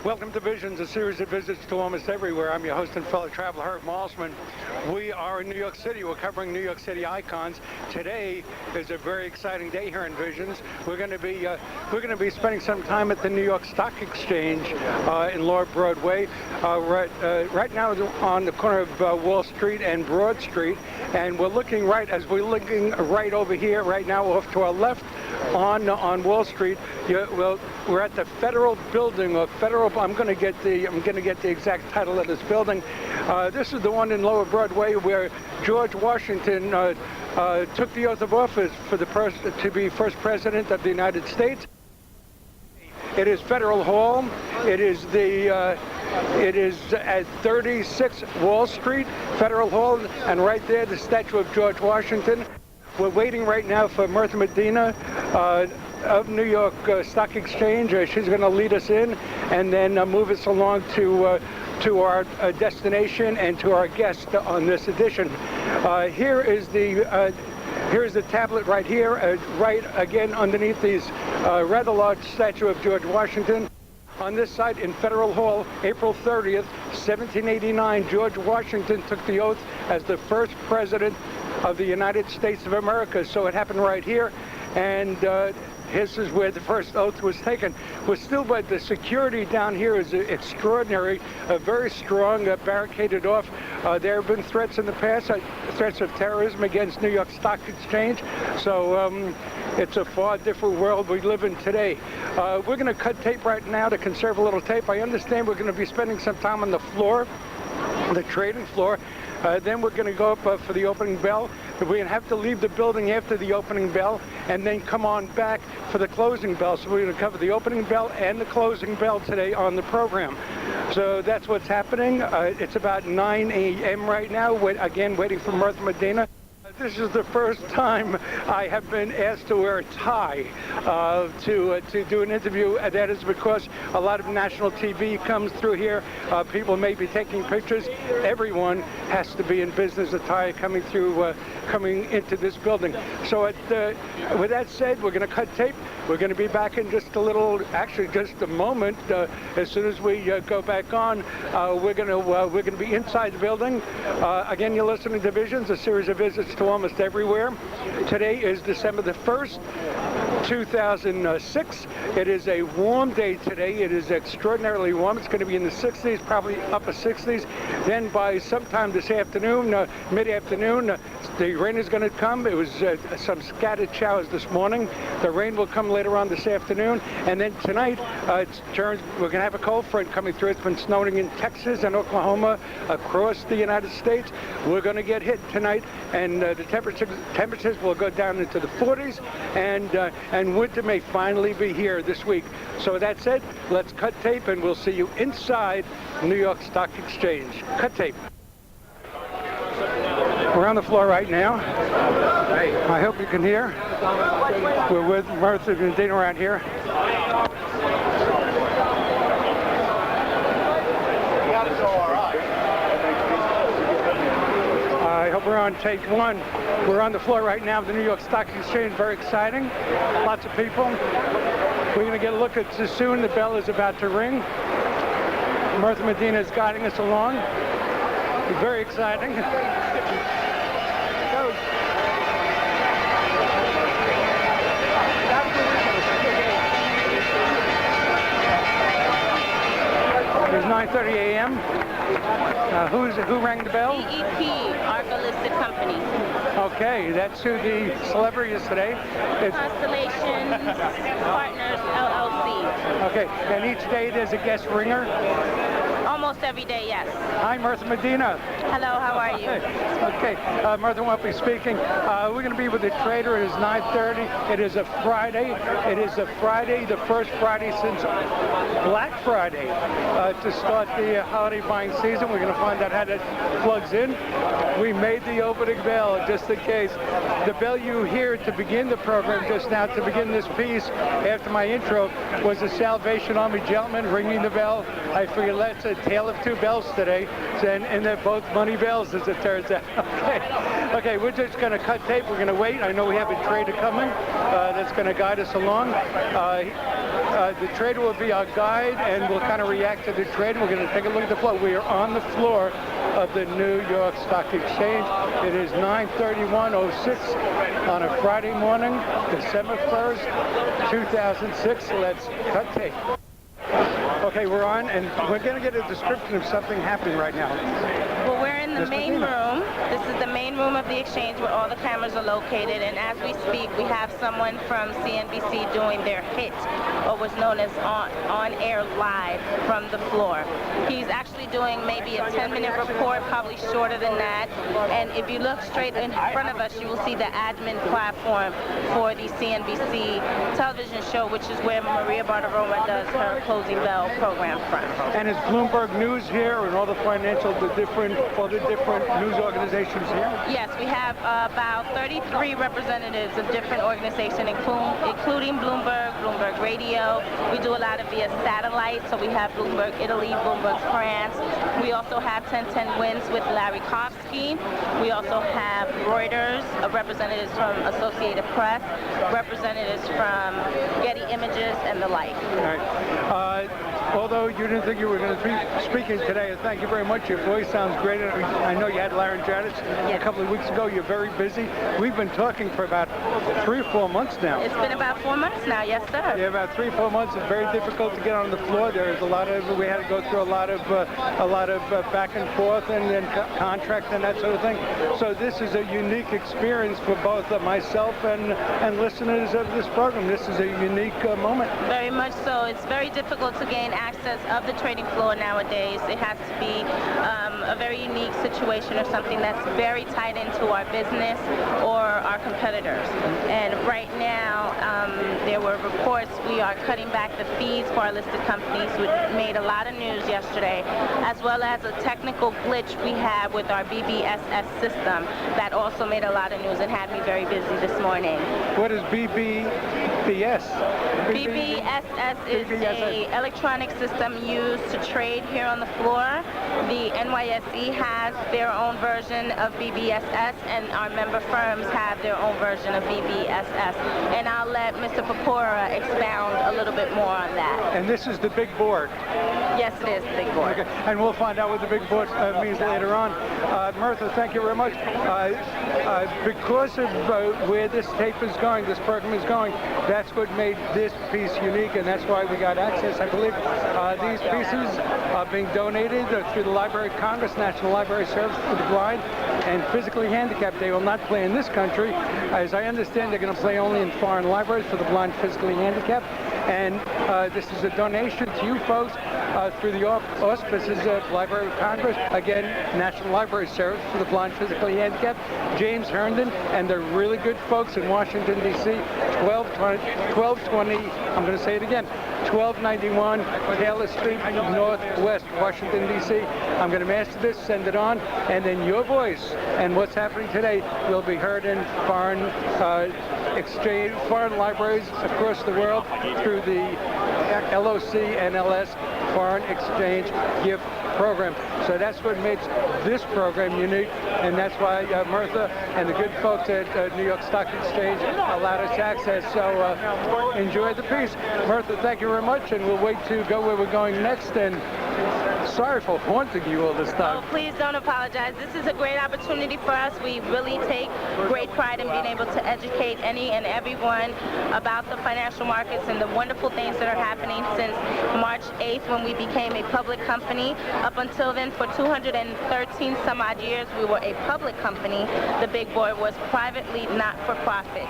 Welcome to Visions, a series of visits to almost everywhere. I'm your host and fellow traveler, Herb Malzman. We are in New York City. We're covering New York City icons. Today is a very exciting day here in Visions. We're going to be spending some time at the New York Stock Exchange in Lower Broadway. Right now on the corner of Wall Street and Broad Street, and we're looking right over here right now off to our left on Wall Street. We're at the Federal Building, or Federal. I'm going to get the exact title of this building. This is the one in Lower Broadway where George Washington took the oath of office to be first president of the United States. It is Federal Hall. It is at 36 Wall Street, Federal Hall, and right there the statue of George Washington. We're waiting right now for Mirtha Medina of New York Stock Exchange. She's going to lead us in and then move us along to our destination and to our guest on this edition. Here's the tablet right here, right again underneath these rather large statue of George Washington. On this site in Federal Hall, April 30th, 1789, George Washington took the oath as the first president of the United States of America. So it happened right here, and this is where the first oath was taken. But the security down here is extraordinary, very strong, barricaded off. There have been threats in the past, threats of terrorism against New York Stock Exchange. So it's a far different world we live in today. We're going to cut tape right now to conserve a little tape. I understand we're going to be spending some time on the floor, the trading floor. Then we're going to go up for the opening bell. We're going to have to leave the building after the opening bell and then come on back for the closing bell. So we're going to cover the opening bell and the closing bell today on the program. So that's what's happening. It's about 9 a.m. right now. Again, waiting for Mirtha Medina. This is the first time I have been asked to wear a tie to do an interview. That is because a lot of national TV comes through here. People may be taking pictures. Everyone has to be in business attire coming into this building. So with that said, we're going to cut tape. We're going to be back in just a moment. As soon as we go back on, we're going to be inside the building. Again, you're listening to Visions, a series of visits to almost everywhere. Today is December the 1st, 2006. It is a warm day today. It is extraordinarily warm. It's going to be in the 60s, probably upper 60s. Then by sometime this afternoon, mid-afternoon, the rain is going to come. It was some scattered showers this morning. The rain will come later on this afternoon. And then tonight, we're going to have a cold front coming through. It's been snowing in Texas and Oklahoma, across the United States. We're going to get hit tonight, and the temperatures will go down into the 40s, and winter may finally be here this week. So with that said, let's cut tape, and we'll see you inside New York Stock Exchange. Cut tape. We're on the floor right now. I hope you can hear. We're with Mirtha Medina around here. I hope we're on take one. We're on the floor right now of the New York Stock Exchange. Very exciting. Lots of people. We're going to get a look at this soon. The bell is about to ring. Mirtha Medina is guiding us along. Very exciting. It's 9:30 a.m. Who rang the bell? EEP, Arca listed company. Okay, that's who the celebrity is today. Constellation Partners LLC. Okay, and each day there's a guest ringer? Almost every day, yes. Hi, Mirtha Medina. Hello, how are you? Okay, Mirtha won't be speaking. We're going to be with the trader. It is 9:30. It is a Friday. It is a Friday, the first Friday since Black Friday to start the holiday buying season. We're going to find out how that plugs in. We made the opening bell just in case. The bell you hear to begin the program just now, to begin this piece after my intro, was the Salvation Army gentleman ringing the bell. I figured that's a tail tale of two bells today, and they're both money bells, as it turns out. Okay, we're just going to cut tape. We're going to wait. I know we have a trader coming that's going to guide us along. The trader will be our guide, and we'll kind of react to the trade. We're going to take a look at the floor. We are on the floor of the New York Stock Exchange. It is 9:31:06 on a Friday morning, December 1st, 2006. Let's cut tape. Okay, we're on, and we're going to get a description of something happening right now. Well, we're in the main room. This is the main room of the exchange where all the cameras are located, and as we speak, we have someone from CNBC doing their hit, or what's known as on-air live from the floor. He's actually doing maybe a 10-minute report, probably shorter than that, and if you look straight in front of us, you will see the admin platform for the CNBC television show, which is where Maria Bartiromo does her Closing Bell program from. And is Bloomberg News here, and all the different news organizations here? Yes, we have about 33 representatives of different organizations, including Bloomberg, Bloomberg Radio. We do a lot of via satellite, so we have Bloomberg Italy, Bloomberg France. We also have 1010 Wins with Larry Kofsky. We also have Reuters, representatives from Associated Press, representatives from Getty Images, and the like. All right. Although you didn't think you were going to be speaking today, thank you very much. Your voice sounds great. I know you had laryngitis a couple of weeks ago. You're very busy. We've been talking for about 3 or 4 months now. It's been about 4 months now, yes, sir. Yeah, about 3 or 4 months. It's very difficult to get on the floor. There's a lot of, we had to go through a lot of back and forth and contract and that sort of thing. So this is a unique experience for both myself and listeners of this program. This is a unique moment. Very much so. It's very difficult to gain access of the trading floor nowadays. It has to be a very unique situation or something that's very tied into our business or our competitors. And right now, there were reports we are cutting back the fees for our listed companies, which made a lot of news yesterday, as well as a technical glitch we have with our BBSS system that also made a lot of news and had me very busy this morning. What is BBS? BBSS is an electronic system used to trade here on the floor. The NYSE has their own version of BBSS, and our member firms have their own version of BBSS. And I'll let Mr. Purpura expound a little bit more on that. And this is the big board. Yes, it is the big board. Okay. And we'll find out what the big board means later on. Martha, thank you very much. Because of where this tape is going, this program is going, that's what made this piece unique, and that's why we got access. I believe these pieces are being donated through the Library of Congress, National Library Service for the Blind and Physically Handicapped. They will not play in this country. As I understand, they're going to play only in foreign libraries for the blind, physically handicapped. And this is a donation to you folks through the auspices of Library of Congress, again, National Library Service for the blind, physically handicapped, James Herndon, and the really good folks in Washington, D.C., 1220, I'm going to say it again, 1291 Taylor Street, Northwest, Washington, D.C. I'm going to master this, send it on, and then your voice and what's happening today will be heard in foreign exchange, foreign libraries across the world through the LOC NLS Foreign Exchange Gift Program. So that's what makes this program unique, and that's why Martha and the good folks at New York Stock Exchange allowed us access. So enjoy the piece. Martha, thank you very much, and we'll wait to go where we're going next. And sorry for haunting you all this time. Oh, please don't apologize. This is a great opportunity for us. We really take great pride in being able to educate any and everyone about the financial markets and the wonderful things that are happening since March 8th when we became a public company. Up until then, for 213 some odd years, we were a public company. The big board was privately not-for-profit.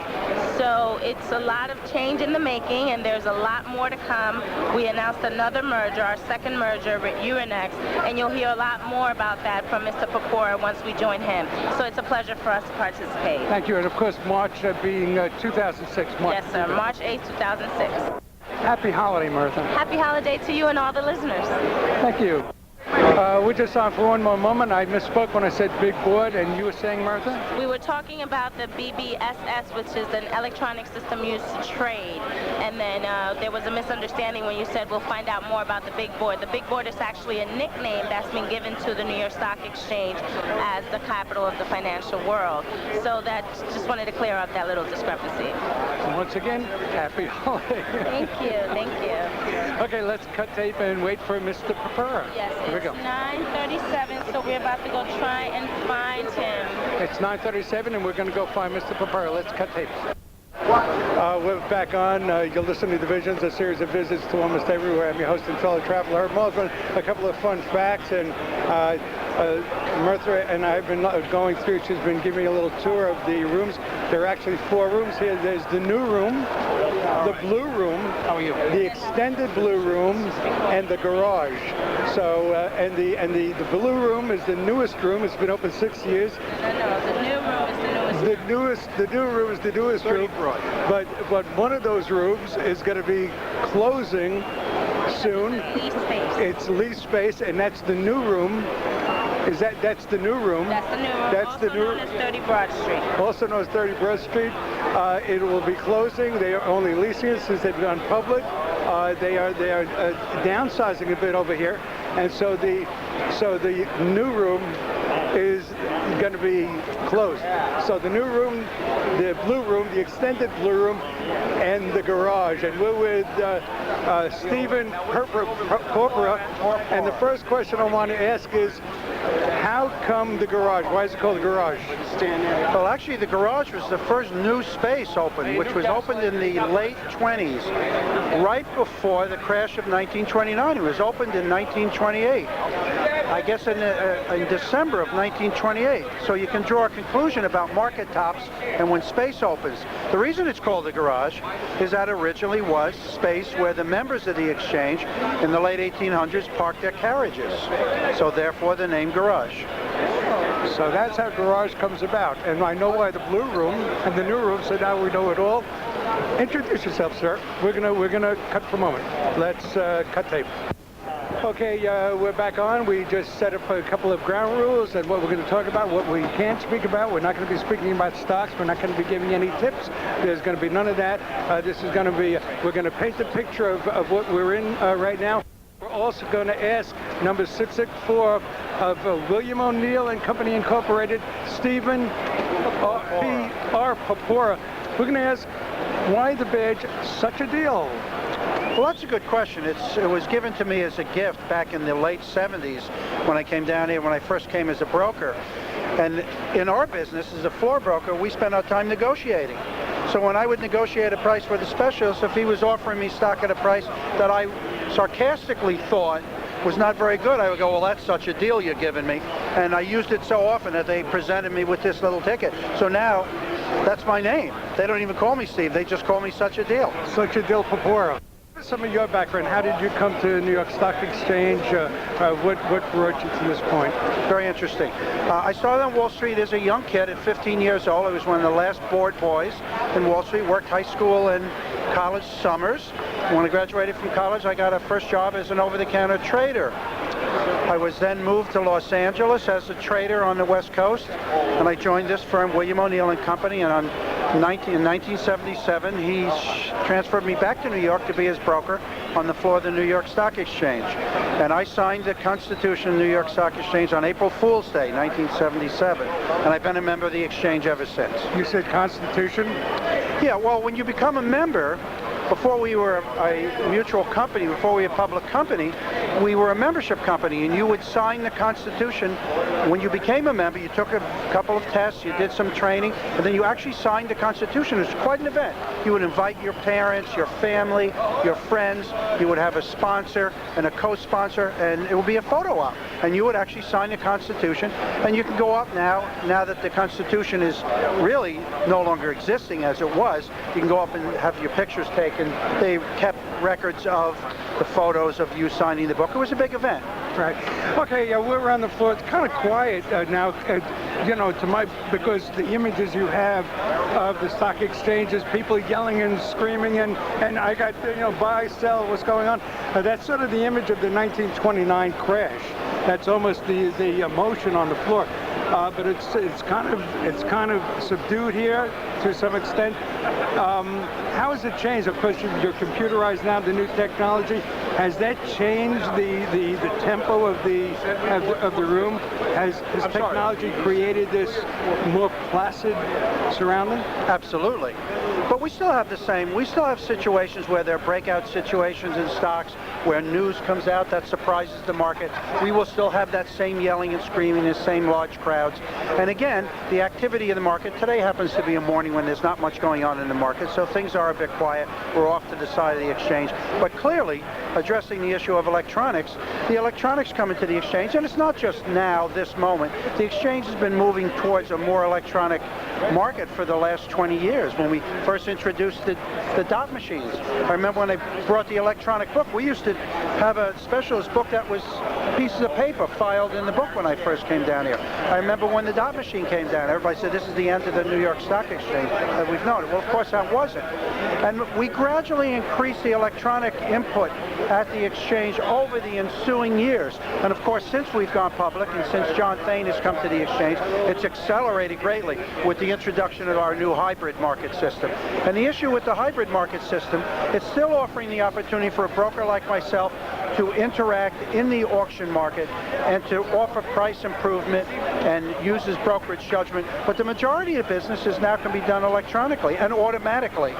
So it's a lot of change in the making, and there's a lot more to come. We announced another merger, our second merger with Euronext, and you'll hear a lot more about that from Mr. Purpura once we join him. So it's a pleasure for us to participate. Thank you, and of course, March being 2006. Yes, sir, March 8th, 2006. Happy holiday, Martha. Happy holiday to you and all the listeners. Thank you. We're just on for one more moment. I misspoke when I said big board, and you were saying, Martha? We were talking about the BBSS, which is an electronic system used to trade. And then there was a misunderstanding when you said we'll find out more about the big board. The big board is actually a nickname that's been given to the New York Stock Exchange as the capital of the financial world. So that just wanted to clear up that little discrepancy. Once again, happy holiday. Thank you, thank you. Okay, let's cut tape and wait for Mr. Papura. Yes, Here we it's go. 9:37, so we're about to go try and find him. It's 9:37, and we're going to go find Mr. Papura. Let's cut tape. We're back on. You're listening to The Visions, a series of visits to almost everywhere. I'm your host and fellow traveler, Herb Mosman. A couple of fun facts, and Martha and I have been going through. She's been giving me a little tour of the rooms. There are actually 4 rooms here. There's the new room, the blue room, the extended blue room, and the garage. So, and the blue room is the newest room. It's been open 6 years. No, the new room is the newest. The new room is the newest room. But one of those rooms is going to be closing soon. Lease space. It's lease space, and that's the new room. That's the new room? That's the new room. That's also the new known as 30 Broad Street. Also known as 30 Broad Street. It will be closing. They are only leasing it since they've gone public. They are downsizing a bit over here, and so the new room is going to be closed. So the new room, the blue room, the extended blue room, and the garage. And we're with Stephen Papura. And the first question I want to ask is, how come the garage? Why is it called the garage? Well, actually, the garage was the first new space opened, which was opened in the late 20s, right before the crash of 1929. It was opened in 1928. I guess in December of 1928. So you can draw a conclusion about market tops and when space opens. The reason it's called the garage is that originally was space where the members of the exchange in the late 1800s parked their carriages. So therefore the name garage. So that's how garage comes about. And I know why the blue room and the new room, so now we know it all. Introduce yourself, sir. We're gonna cut for a moment. Let's cut tape. Okay, we're back on. We just set up a couple of ground rules and what we're going to talk about, what we can't speak about. We're not going to be speaking about stocks. We're not going to be giving any tips. There's going to be none of that. This is going to be, we're going to paint the picture of what we're in right now. We're also going to ask number 664 of William O'Neill and Company Incorporated, Stephen P.R. Papura. We're going to ask why the badge such a deal. Well, that's a good question. It was given to me as a gift back in the late 70s when I came down here, when I first came as a broker. And in our business, as a floor broker, we spend our time negotiating. So when I would negotiate a price for the specialist, if he was offering me stock at a price that I sarcastically thought was not very good, I would go, well, that's such a deal you're giving me. And I used it so often that they presented me with this little ticket. So now, that's my name. They don't even call me Steve. They just call me Such a Deal. Such a Deal Papura. Some of your background. How did you come to New York Stock Exchange? What brought you to this point? Very interesting. I started on Wall Street as a young kid at 15 years old. I was one of the last board boys in Wall Street, worked high school and college summers. When I graduated from college, I got a first job as an over-the-counter trader. I was then moved to Los Angeles as a trader on the West Coast, and I joined this firm, William O'Neill and Company, and in 1977, he transferred me back to New York to be his broker on the floor of the New York Stock Exchange. And I signed the Constitution of the New York Stock Exchange on April Fool's Day, 1977. And I've been a member of the exchange ever since. You said Constitution? Yeah, well, when you become a member, before we were a mutual company, before we were a public company, we were a membership company, and you would sign the Constitution. When you became a member, you took a couple of tests, you did some training, and then you actually signed the Constitution. It was quite an event. You would invite your parents, your family, your friends. You would have a sponsor and a co-sponsor, and it would be a photo op. And you would actually sign the Constitution, and you can go up now that the Constitution is really no longer existing as it was. You can go up and have your pictures taken. They kept records of the photos of you signing the book. It was a big event. Right. Okay, we're on the floor. It's kind of quiet now, you know, because the images you have of the stock exchanges, people yelling and screaming, and I got, you know, buy, sell, what's going on. That's sort of the image of the 1929 crash. That's almost the emotion on the floor. But it's kind of subdued here to some extent. How has it changed? Of course, you're computerized now, the new technology. Has that changed the tempo of the room? Has technology created this more placid surrounding? Absolutely. But we still have we still have situations where there are breakout situations in stocks, where news comes out that surprises the market. We will still have that same yelling and screaming, the same large crowds. And again, the activity in the market, today happens to be a morning when there's not much going on in the market, so things are a bit quiet. We're off to the side of the exchange. But clearly, addressing the issue of electronics, the electronics come into the exchange, and it's not just now, this moment. The exchange has been moving towards a more electronic market for the last 20 years. When we first introduced the dot machines, I remember when they brought the electronic book, we used to have a specialist book that was pieces of paper filed in the book when I first came down here. I remember when the dot machine came down, everybody said this is the end of the New York Stock Exchange that we've known. Well, of course that wasn't. And we gradually increased the electronic input at the exchange over the ensuing years. And of course, since we've gone public and since John Thain has come to the exchange, it's accelerated greatly with the introduction of our new hybrid market system. And the issue with the hybrid market system, it's still offering the opportunity for a broker like myself to interact in the auction market and to offer price improvement and use his brokerage judgment. But the majority of businesses now can be done electronically and automatically.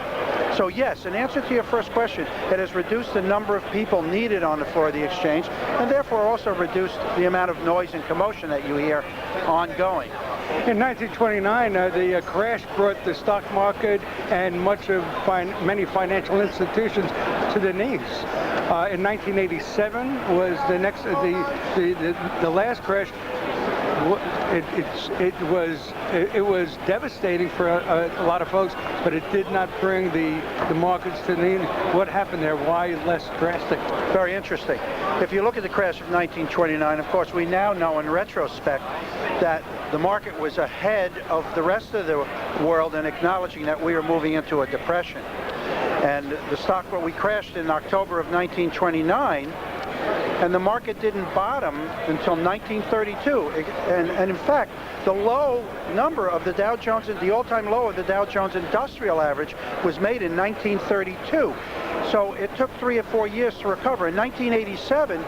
So yes, in answer to your first question, it has reduced the number of people needed on the floor of the exchange, and therefore also reduced the amount of noise and commotion that you hear ongoing. In 1929, the crash brought the stock market and much of many financial institutions to their knees. In 1987 was the last crash. It was devastating for a lot of folks, but it did not bring the markets to the knees. What happened there? Why less drastic? Very interesting. If you look at the crash of 1929, of course, we now know in retrospect that the market was ahead of the rest of the world in acknowledging that we were moving into a depression. And the stock, we crashed in October of 1929, and the market didn't bottom until 1932. And in fact, the low number of the Dow Jones, the all-time low of the Dow Jones Industrial Average was made in 1932. So it took 3 or 4 years to recover. In 1987,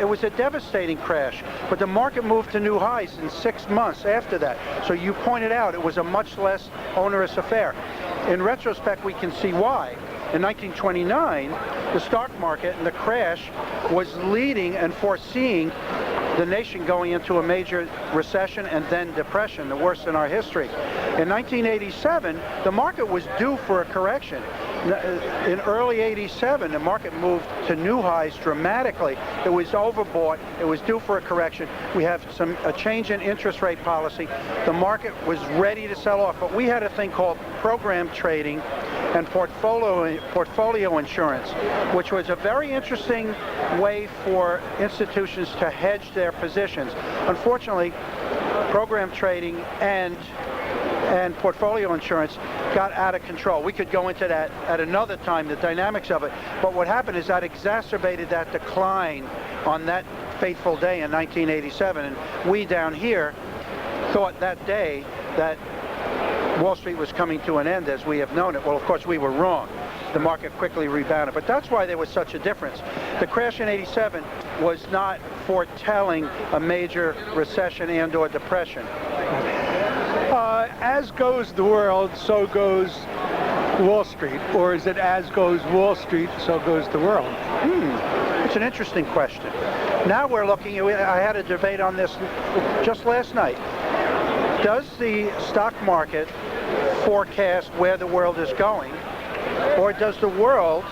it was a devastating crash, but the market moved to new highs in 6 months after that. So you pointed out it was a much less onerous affair. In retrospect, we can see why. In 1929, the stock market and the crash was leading and foreseeing the nation going into a major recession and then depression, the worst in our history. In 1987, the market was due for a correction. In early 87, the market moved to new highs dramatically. It was overbought. It was due for a correction. We have a change in interest rate policy. The market was ready to sell off, but we had a thing called program trading and portfolio insurance, which was a very interesting way for institutions to hedge their positions. Unfortunately, program trading and portfolio insurance got out of control. We could go into that at another time, the dynamics of it. But what happened is that exacerbated that decline on that fateful day in 1987. And we down here thought that day that Wall Street was coming to an end as we have known it. Well, of course, we were wrong. The market quickly rebounded. But that's why there was such a difference. The crash in 87 was not foretelling a major recession and or depression. As goes the world, so goes Wall Street. Or is it as goes Wall Street, so goes the world? It's an interesting question. Now we're looking, I had a debate on this just last night. Does the stock market forecast where the world is going, or does the world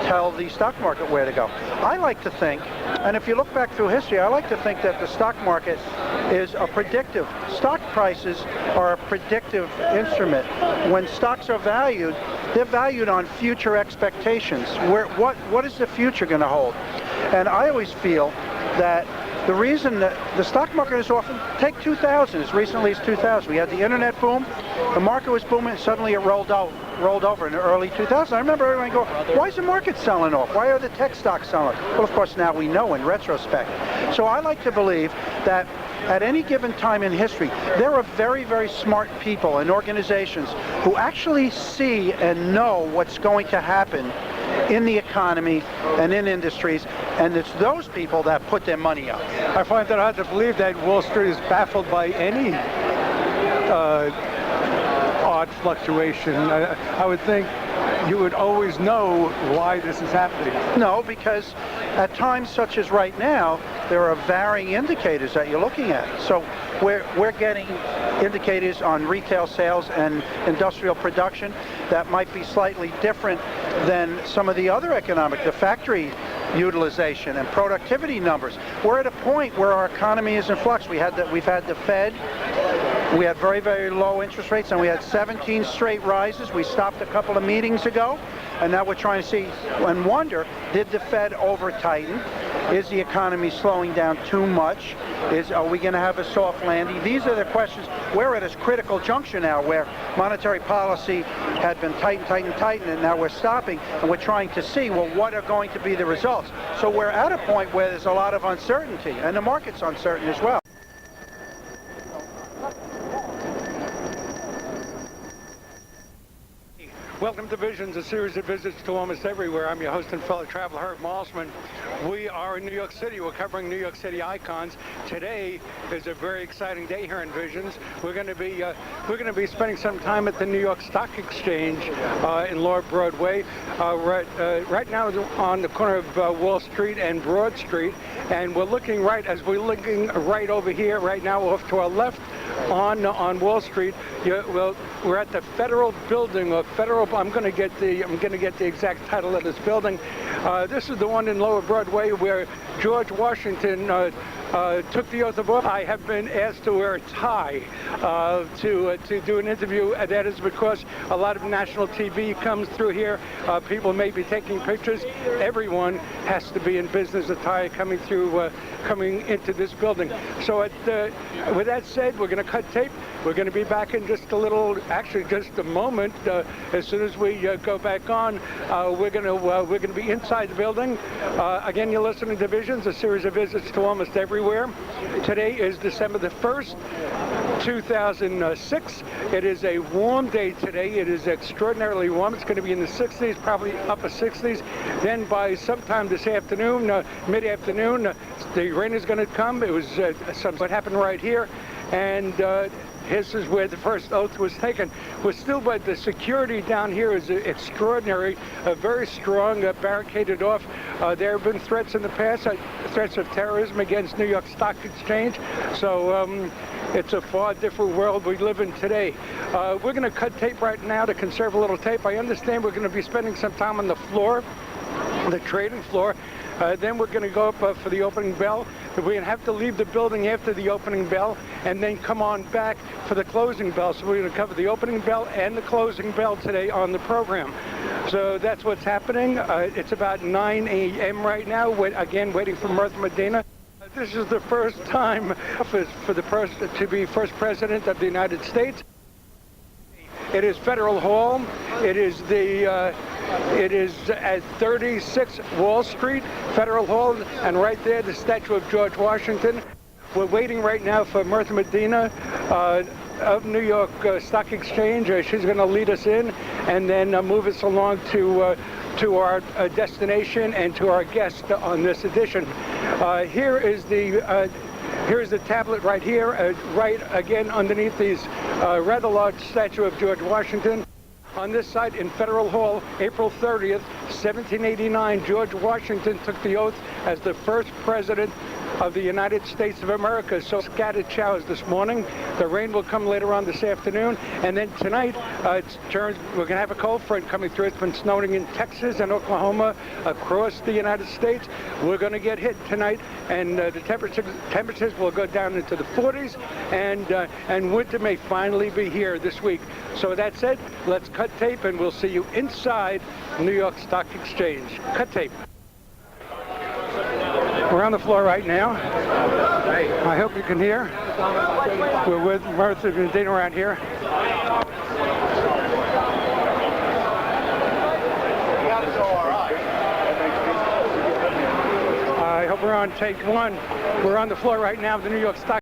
tell the stock market where to go? I like to think, and if you look back through history, I like to think that the stock market is a predictive. Stock prices are a predictive instrument. When stocks are valued, they're valued on future expectations. What is the future going to hold? And I always feel that the reason that the stock market is often, take 2000, as recently as 2000, we had the internet boom, the market was booming, and suddenly it rolled over in the early 2000s. I remember everyone go, why is the market selling off? Why are the tech stocks selling? Well, of course, now we know in retrospect. So I like to believe that at any given time in history, there are very, very smart people and organizations who actually see and know what's going to happen in the economy and in industries, and it's those people that put their money up. I find that hard to believe that Wall Street is baffled by any odd fluctuation. I would think you would always know why this is happening. No, because at times such as right now, there are varying indicators that you're looking at. So we're getting indicators on retail sales and industrial production that might be slightly different than some of the other the factory utilization and productivity numbers. We're at a point where our economy is in flux. We've had the Fed. We had very, very low interest rates, and we had 17 straight rises. We stopped a couple of meetings ago, and now we're trying to see and wonder, did the Fed over-tighten? Is the economy slowing down too much? Are we going to have a soft landing? These are the questions. We're at this critical juncture now where monetary policy had been tightened, and now we're stopping, and we're trying to see, well, what are going to be the results? So we're at a point where there's a lot of uncertainty, and the market's uncertain as well. Welcome to Visions, a series of visits to almost everywhere. I'm your host and fellow traveler, Herb Malzman. We are in New York City. We're covering New York City icons. Today is a very exciting day here in Visions. We're going to be spending some time at the New York Stock Exchange in Lower Broadway. Right now on the corner of Wall Street and Broad Street, and we're looking right over here right now off to our left on Wall Street. We're at the Federal Building, or Federal. I'm going to get the exact title of this building. This is the one in Lower Broadway where George Washington took the oath of office. I have been asked to wear a tie to do an interview. That is because a lot of national TV comes through here. People may be taking pictures. Everyone has to be in business attire coming into this building. So with that said, we're going to cut tape. We're going to be back in just a moment. As soon as we go back on, we're going to be inside the building. Again, you're listening to Visions, a series of visits to almost everywhere. Today is December the 1st, 2006. It is a warm day today. It is extraordinarily warm. It's going to be in the 60s, probably upper 60s. Then by sometime this afternoon, mid-afternoon, the rain is going to come. It was what happened right here, and this is where the first oath was taken. But the security down here is extraordinary, very strong, barricaded off. There have been threats in the past, threats of terrorism against New York Stock Exchange. So it's a far different world we live in today. We're going to cut tape right now to conserve a little tape. I understand we're going to be spending some time on the floor, the trading floor. Then we're going to go up for the opening bell. We're going to have to leave the building after the opening bell and then come on back for the closing bell. So we're going to cover the opening bell and the closing bell today on the program. So that's what's happening. It's about 9 a.m. right now. Again, waiting for Mirtha Medina. This is the first time for the person to be first president of the United States. It is Federal Hall. It is at 36 Wall Street, Federal Hall, and right there the statue of George Washington. We're waiting right now for Mirtha Medina of New York Stock Exchange. She's going to lead us in and then move us along to our destination and to our guest on this edition. Here's the tablet right here, right again underneath these rather large statue of George Washington. On this site in Federal Hall, April 30th, 1789, George Washington took the oath as the first president of the United States of America. So scattered showers this morning. The rain will come later on this afternoon. And then tonight, we're going to have a cold front coming through. It's been snowing in Texas and Oklahoma, across the United States. We're going to get hit tonight, and the temperatures will go down into the 40s, and winter may finally be here this week. So with that said, let's cut tape, and we'll see you inside New York Stock Exchange. Cut tape. We're on the floor right now. I hope you can hear. We're with Mirtha Medina around here. I hope we're on. on take one. We're on the floor right now of the New York Stock